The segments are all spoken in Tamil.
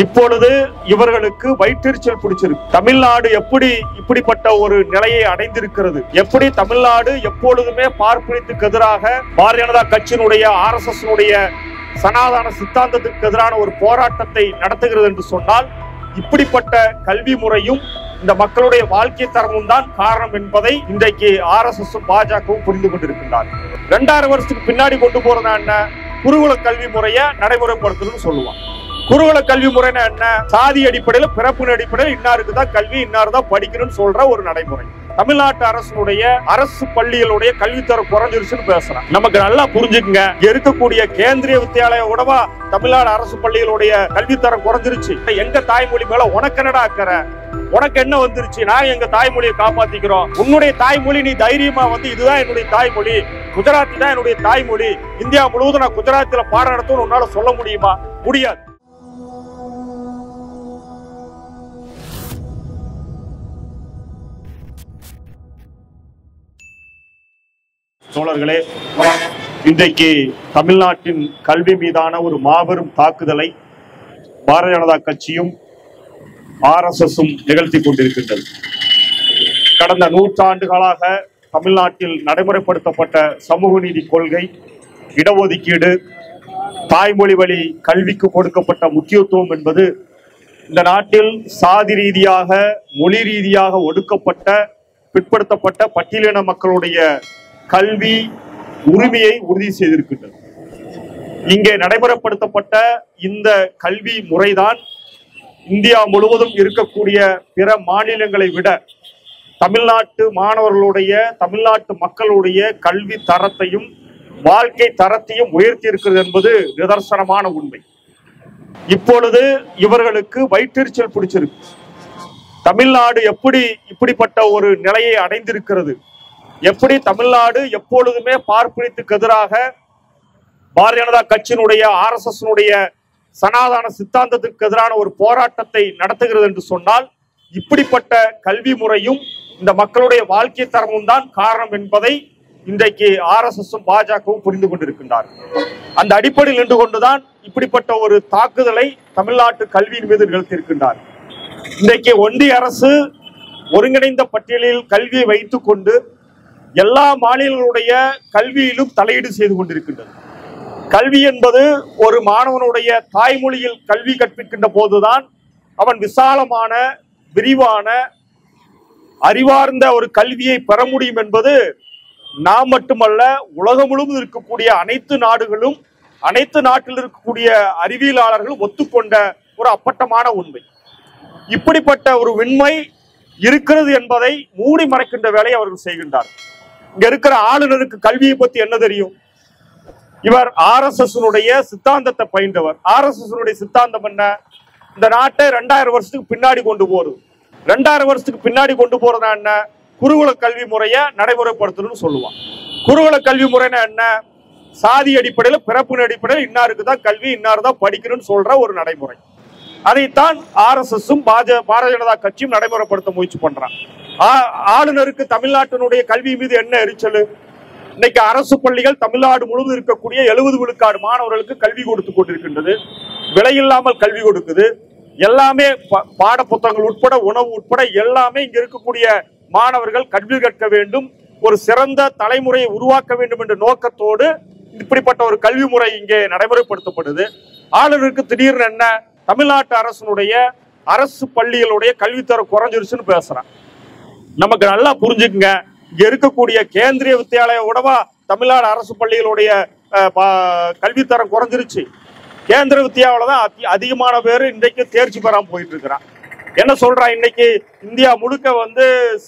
இப்பொழுது இவர்களுக்கு வயிற்றெரிச்சல் பிடிச்சிருக்கு. தமிழ்நாடு எப்படி இப்படிப்பட்ட ஒரு நிலையை அடைந்திருக்கிறது? எப்படி தமிழ்நாடு எப்பொழுதுமே பார்ப்பனியத்துக்கு எதிராக பாரதிய ஜனதா கட்சியினுடைய RSS சனாதன சித்தாந்தத்துக்கு எதிரான ஒரு போராட்டத்தை நடத்துகிறது என்று சொன்னால், இப்படிப்பட்ட கல்வி முறையும் இந்த மக்களுடைய வாழ்க்கை தரமும் தான் காரணம் என்பதை இன்றைக்கு RSS பாஜகவும் புரிந்து கொண்டிருக்கின்றார். 2000 வருஷத்துக்கு பின்னாடி கொண்டு போறதா என்ன? குருகுல கல்வி முறையை நடைமுறைப்படுத்தணும்னு சொல்லுவான். குருகுல கல்வி முறைனா என்ன? சாதி அடிப்படையில், பிறப்பின் அடிப்படையில் இன்னாருக்கு தான் கல்வி, இன்னாரு தான் படிக்கணும்னு சொல்ற ஒரு நடைமுறை. தமிழ்நாட்டு அரசு பள்ளிகளுடைய கல்வித்தரம் குறைஞ்சிருச்சுன்னு பேசுறான். நமக்கு நல்லா புரிஞ்சுக்குங்க, இருக்கக்கூடிய கேந்திரிய வித்தியாலய உடவா தமிழ்நாடு அரசு பள்ளிகளுடைய கல்வித்தரம் குறைஞ்சிருச்சு. எங்க தாய்மொழி மேல உனக்கு என்னடா அக்கறை? உனக்கு என்ன வந்துருச்சு? நான் எங்க தாய்மொழியை காப்பாத்திக்கிறோம். உன்னுடைய தாய்மொழி நீ தைரியமா இதுதான் என்னுடைய தாய்மொழி, குஜராத்தி தான் என்னுடைய தாய்மொழி, இந்தியா முழுவதும் நான் குஜராத்தில பாடம் நடத்தும் உன்னால சொல்ல முடியுமா? முடியாது. தோழர்களே, இன்றைக்கு தமிழ்நாட்டின் கல்வி மீதான ஒரு மாபெரும் தாக்குதலை பாரதிய ஜனதா கட்சியும் RSSம் நிகழ்த்தி கொண்டிருக்கின்றது. கடந்த 100 ஆண்டுகளாக தமிழ்நாட்டில் நடைமுறைப்படுத்தப்பட்ட சமூக நீதி கொள்கை, இடஒதுக்கீடு, தாய்மொழி வழி கல்விக்கு கொடுக்கப்பட்ட முக்கியத்துவம் என்பது இந்த நாட்டில் சாதி ரீதியாக, மொழி ரீதியாக ஒடுக்கப்பட்ட, பிற்படுத்தப்பட்ட பட்டியலின மக்களுடைய கல்வி உரிமையை உறுதி செய்திருக்கின்றது. இங்கே நடைமுறைப்படுத்தப்பட்ட இந்த கல்வி முறைதான் இந்தியா முழுவதும் இருக்கக்கூடிய பிற மாநிலங்களை விட தமிழ்நாட்டு மாணவர்களுடைய, தமிழ்நாட்டு மக்களுடைய கல்வி தரத்தையும் வாழ்க்கை தரத்தையும் உயர்த்தி இருக்கிறது என்பது நிதர்சனமான உண்மை. இப்பொழுது இவர்களுக்கு வயிற்றெரிச்சல் பிடிச்சிருக்கு. தமிழ்நாடு எப்படி இப்படிப்பட்ட ஒரு நிலையை அடைந்திருக்கிறது? எப்படி தமிழ்நாடு எப்பொழுதுமே பார்ப்பனியத்துக்கு எதிராக பாரதிய ஜனதா கட்சியினுடைய RSS சனாதன சித்தாந்தத்துக்கு எதிரான ஒரு போராட்டத்தை நடத்துகிறது என்று சொன்னால், இப்படிப்பட்ட கல்வி முறையும் இந்த மக்களுடைய வாழ்க்கை தரமும் தான் காரணம் என்பதை இன்றைக்கு RSSம் பாஜகவும் புரிந்து கொண்டிருக்கின்றார். அந்த அடிப்படையில் நின்று கொண்டுதான் இப்படிப்பட்ட ஒரு தாக்குதலை தமிழ்நாட்டு கல்வியின் மீது நிகழ்த்தியிருக்கின்றார். இன்றைக்கு ஒன்றிய அரசு ஒருங்கிணைந்த பட்டியலில் கல்வியை வைத்துக் கொண்டு எல்லா மாநிலங்களுடைய கல்வியிலும் தலையீடு செய்து கொண்டிருக்கின்றது. கல்வி என்பது ஒரு மாணவனுடைய தாய்மொழியில் கல்வி கற்பிக்கின்ற போதுதான் அவன் விசாலமான, விரிவான, அறிவார்ந்த ஒரு கல்வியை பெற முடியும் என்பது நாம் மட்டுமல்ல, உலகம் முழுவதும் இருக்கக்கூடிய அனைத்து நாடுகளும், அனைத்து நாட்டில் இருக்கக்கூடிய அறிவியலாளர்களும் ஒத்துக்கொண்ட ஒரு அப்பட்டமான உண்மை. இப்படிப்பட்ட ஒரு உண்மை இருக்கிறது என்பதை மூடி மறைக்கின்ற வேலையை அவர்கள் செய்கின்றார். இங்க இருக்கிற ஆளுநருக்கு கல்வியை பத்தி என்ன தெரியும்? இவர் RSS சித்தாந்தத்தை பயின்றவர். RSS சித்தாந்தம் என்ன? இந்த நாட்டை 2000 வருஷத்துக்கு பின்னாடி கொண்டு போறது. 2000 வருஷத்துக்கு பின்னாடி கொண்டு போறதா என்ன? குருகுல கல்வி முறையை நடைமுறைப்படுத்தணும்னு சொல்லுவான். குருகுல கல்வி முறைனா என்ன? சாதி அடிப்படையில், பிறப்பின் அடிப்படையில் இன்னாருக்கு தான் கல்வி, இன்னாரு தான் படிக்கணும்னு சொல்ற ஒரு நடைமுறை. அதைத்தான் RSSம் பாரதிய ஜனதா கட்சியும் நடைமுறைப்படுத்த முயற்சி பண்றான். ஆளுநருக்கு தமிழ்நாட்டினுடைய கல்வி மீது என்ன எரிச்சல்? இன்னைக்கு அரசு பள்ளிகள் தமிழ்நாடு முழுவதும் இருக்கக்கூடிய 70 விழுக்காடு மாணவர்களுக்கு கல்வி கொடுத்து கொண்டிருக்கின்றது. விலையில்லாமல் கல்வி கொடுக்குது. எல்லாமே பாட புத்தகங்கள் உட்பட, உணவு உட்பட எல்லாமே இங்க இருக்கக்கூடிய மாணவர்கள் கல்வி கற்க வேண்டும், ஒரு சிறந்த தலைமுறையை உருவாக்க வேண்டும் என்ற நோக்கத்தோடு இப்படிப்பட்ட ஒரு கல்வி முறை இங்கே நடைமுறைப்படுத்தப்படுது. ஆளுநருக்கு திடீர்னு என்ன? தமிழ்நாட்டு அரசு பள்ளிகளுடைய கல்வித்தரம் குறைஞ்சிருச்சுன்னு பேசுறான். நமக்கு நல்லா புரிஞ்சுக்குங்க, இங்க இருக்கக்கூடிய கேந்திரிய வித்தியாலய உடவா தமிழ்நாடு அரசு பள்ளிகளுடைய கல்வித்தரம் குறைஞ்சிருச்சு. கேந்திர வித்தியாவில தான் அதிகமான பேர் இன்றைக்கு தேர்ச்சி பெறாம போயிட்டு இருக்கிறான். என்ன சொல்றான்? இன்னைக்கு இந்தியா முழுக்க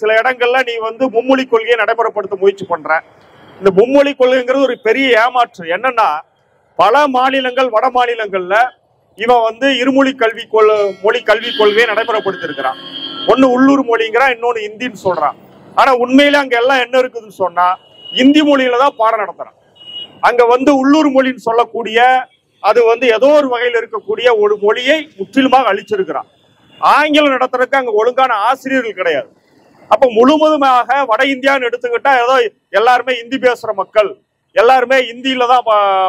சில இடங்கள்ல நீ மும்மொழி கொள்கையை நடைமுறைப்படுத்த முயற்சி பண்ற. இந்த மும்மொழி கொள்கைங்கிறது ஒரு பெரிய ஏமாற்று. என்னன்னா, பல மாநிலங்கள், வட மாநிலங்கள்ல இவன் இருமொழி மொழி கல்விக் கொள்கையை நடைமுறைப்படுத்தி இருக்கிறான். ஒன்னு உள்ளூர் மொழிங்கிறான், இன்னொன்னு இந்தின்னு சொல்றான். ஆனா உண்மையில அங்க எல்லாம் என்ன இருக்குதுன்னு சொன்னா, இந்தி மொழியில தான் பாடம் நடத்துறான். அங்க உள்ளூர் மொழின்னு சொல்லக்கூடிய அது ஏதோ ஒரு வகையில் இருக்கக்கூடிய ஒரு மொழியை முற்றிலுமாக அழிச்சிருக்கிறான். ஆங்கிலம் நடத்துறதுக்கு அங்க ஒழுங்கான ஆசிரியர்கள் கிடையாது. அப்ப முழுவதுமாக வட இந்தியான்னு எடுத்துக்கிட்டா ஏதோ எல்லாருமே இந்தி பேசுற மக்கள், எல்லாருமே இந்தியில தான்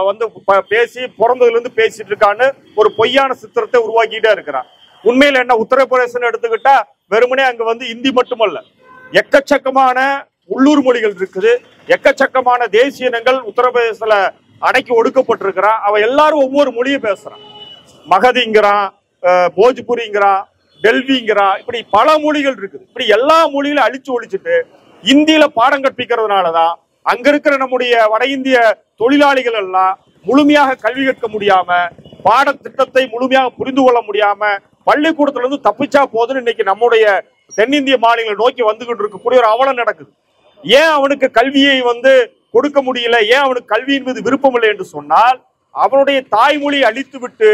வந்து பேசி பிறந்ததுல இருந்து பேசிட்டு இருக்கான்னு ஒரு பொய்யான சித்திரத்தை உருவாக்கிட்டே இருக்கிறான். உண்மையில என்ன, உத்தரப்பிரதேசம் எடுத்துக்கிட்டா வெறுமனே அங்க வந்து இந்தி மட்டுமல்ல, எக்கச்சக்கமான உள்ளூர் மொழிகள் இருக்குது, எக்கச்சக்கமான தேசிய இனங்கள் உத்தரப்பிரதேசத்துல அடக்கி ஒடுக்கப்பட்டிருக்கிறான். அவன் எல்லாரும் ஒவ்வொரு மொழியை பேசுறான். மகதிங்கிறான், போஜ்புரிங்கிறான், டெல்விங்கிறான், இப்படி பல மொழிகள் இருக்குது. இப்படி எல்லா மொழியிலும் அழிச்சு ஒழிச்சுட்டு இந்தியில பாடம் கற்பிக்கிறதுனாலதான் அங்க இருக்கிற நம்முடைய வட இந்திய தொழிலாளிகள் எல்லாம் முழுமையாக கல்வி கற்க முடியாம, பாடத்திட்டத்தை முழுமையாக புரிந்து கொள்ள முடியாம, பள்ளிக்கூடத்துல இருந்து தப்பிச்சா போதுன்னு இன்னைக்கு நம்முடைய தென்னிந்திய மாநிலங்களை நோக்கி வந்துகிட்டு இருக்கக்கூடிய ஒரு அவலம் நடக்குது. ஏன் அவனுக்கு கல்வியை வந்து கொடுக்க முடியல, ஏன் அவனுக்கு கல்வியின் மீது விருப்பம் இல்லை என்று சொன்னால், அவனுடைய தாய்மொழியை அழித்து விட்டு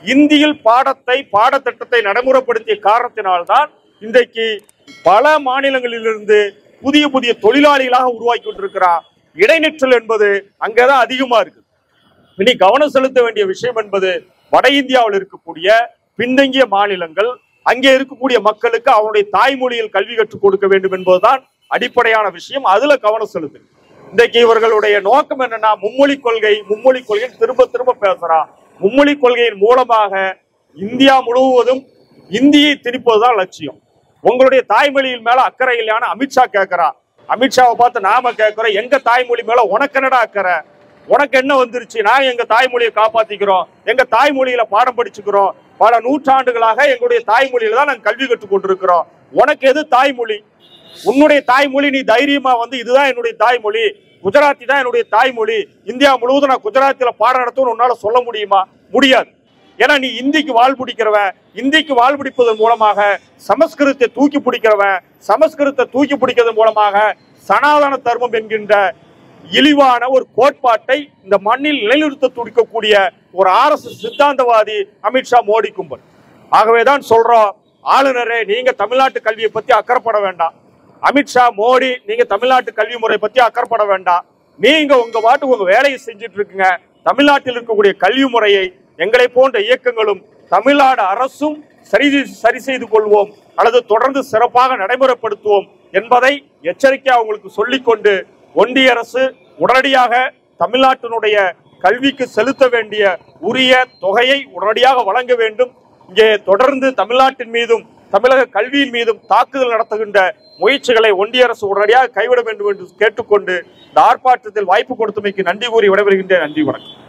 இந்தியில் பாடத்திட்டத்தை நடைமுறைப்படுத்திய காரணத்தினால்தான் இன்றைக்கு பல மாநிலங்களிலிருந்து புதிய புதிய தொழிலாளிகளாக உருவாக்கி கொண்டிருக்கிறார். இடைநிற்றல் என்பது அங்கதான் அதிகமா இருக்கு. இனி கவனம் செலுத்த வேண்டிய விஷயம் என்பது வட இந்தியாவில் இருக்கக்கூடிய பின்தங்கிய மாநிலங்கள், அங்கே இருக்கக்கூடிய மக்களுக்கு அவனுடைய தாய்மொழியில் கல்வி கற்றுக் கொடுக்க வேண்டும் என்பதுதான் அடிப்படையான விஷயம். அதுல கவனம் செலுத்து. இன்றைக்கு இவர்களுடைய நோக்கம் என்னன்னா, மும்மொழி கொள்கை திரும்ப திரும்ப பேசுறான். மும்மொழி கொள்கையின் மூலமாக இந்தியா முழுவதும் இந்தியை திணிப்பதுதான் லட்சியம். உங்களுடைய தாய்மொழியின் மேல அக்கறை இல்லையான அமித்ஷா கேட்கிறான். அமித்ஷாவை பார்த்து நாம கேட்கிறோம், எங்க தாய்மொழி மேல உனக்கு என்னடா அக்கறை, உனக்கு என்ன வந்துருச்சு, நாங்க எங்க தாய்மொழியை காப்பாத்திக்கிறோம், எங்க தாய்மொழியில பாடம் படிச்சுக்கிறோம், பல நூற்றாண்டுகளாக எங்களுடைய தாய்மொழியில தான் நாங்க கல்வி கற்றுக் கொண்டிருக்கிறோம், உனக்கு எது தாய்மொழி, உன்னுடைய தாய்மொழி நீ தைரியமா வந்து இதுதான் என்னுடைய தாய்மொழி, குஜராத்தி தான் என்னுடைய தாய்மொழி, இந்தியா முழுவதும் நான் குஜராத்தில பாடம் நடத்தும் உன்னால சொல்ல முடியுமா? முடியாது. ஏன்னா நீ இந்திக்கு வாழ் பிடிக்கிறவன், இந்திக்கு வாழ் பிடிப்பதன் மூலமாக சமஸ்கிருதத்தை தூக்கி பிடிக்கிறவன், சமஸ்கிருதத்தை தூக்கி பிடிக்கிறதன் மூலமாக சனாதன தர்மம் என்கின்ற இழிவான ஒரு கோட்பாட்டை இந்த மண்ணில் நிலைநிறுத்த துடிக்கக்கூடிய ஒரு RSS சித்தாந்தவாதி அமித்ஷா மோடி கும்பல். ஆகவேதான் சொல்றோம், ஆளுநரே நீங்க தமிழ்நாட்டு கல்வியை பத்தி அக்கறைப்பட வேண்டாம், அமித்ஷா மோடி நீங்க தமிழ்நாட்டு கல்வி முறை பத்தி அக்கறைப்பட வேண்டாம், நீங்க உங்க பாட்டுக்கு உங்க வேலையை செஞ்சுட்டு இருக்குங்க. தமிழ்நாட்டில் இருக்கக்கூடிய கல்வி முறையை எங்களை போன்ற இயக்கங்களும் தமிழ்நாடு அரசும் சரி செய்து கொள்வோம் அல்லது தொடர்ந்து சிறப்பாக நடைமுறைப்படுத்துவோம் என்பதை எச்சரிக்கையா உங்களுக்கு சொல்லிக்கொண்டு, ஒன்றிய அரசு உடனடியாக தமிழ்நாட்டினுடைய கல்விக்கு செலுத்த வேண்டிய உரிய தொகையை உடனடியாக வழங்க வேண்டும். இங்கே தொடர்ந்து தமிழ்நாட்டின் மீதும் தமிழக கல்வியின் மீதும் தாக்குதல் நடத்துகின்ற முயற்சிகளை ஒன்றிய அரசு உடனடியாக கைவிட வேண்டும் என்று கேட்டுக்கொண்டு இந்த ஆர்ப்பாட்டத்தில் வாய்ப்பு கொடுத்தமைக்கு நன்றி கூறி விடைபெறுகின்றேன். நன்றி, வணக்கம்.